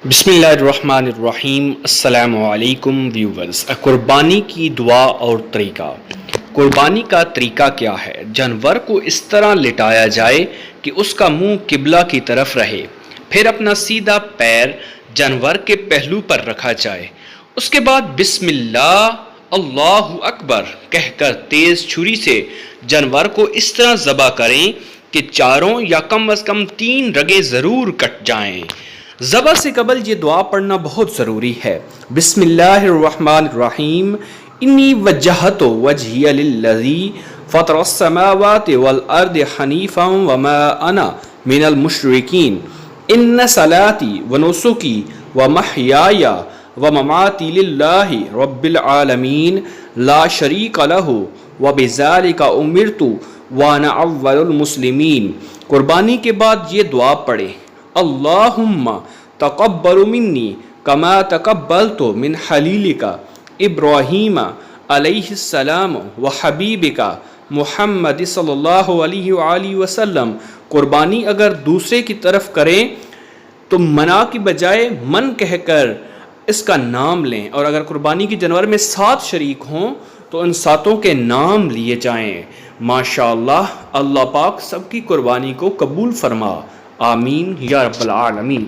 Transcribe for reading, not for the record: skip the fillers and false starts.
بسم اللہ الرحمن الرحیم۔ السلام علیکم ویورز۔ قربانی کی دعا اور طریقہ۔ قربانی کا طریقہ کیا ہے؟ جانور کو اس طرح لٹایا جائے کہ اس کا منہ قبلہ کی طرف رہے، پھر اپنا سیدھا پیر جانور کے پہلو پر رکھا جائے، اس کے بعد بسم اللہ اللہ اکبر کہہ کر تیز چھری سے جانور کو اس طرح ذبح کریں کہ چاروں یا کم از کم 3 رگیں ضرور کٹ جائیں۔ ذبح سے قبل یہ دعا پڑھنا بہت ضروری ہے۔ بسم اللہ الرحمن الرحیم، انی وجہت وجہی للذی فطر السماوات والارض حنیفا وما انا من المشرکین، ان صلاتی ونسکی ومحیای ومماتی للہ رب العالمین لا شریک لہ وبذالک امرت وانا اول المسلمین۔ قربانی کے بعد یہ دعا پڑھیں: اللہم تقبل منی کما تقبلت من خلیلک ابراہیم علیہ السلام و حبیبک محمد صلی اللہ علیہ وآلہ وسلم۔ قربانی اگر دوسرے کی طرف کریں تو منا کی بجائے من کہہ کر اس کا نام لیں، اور اگر قربانی کی جانور میں 7 شریک ہوں تو ان 7 کے نام لیے جائیں۔ ماشاءاللہ، اللہ پاک سب کی قربانی کو قبول فرما، آمین یا رب العالمین۔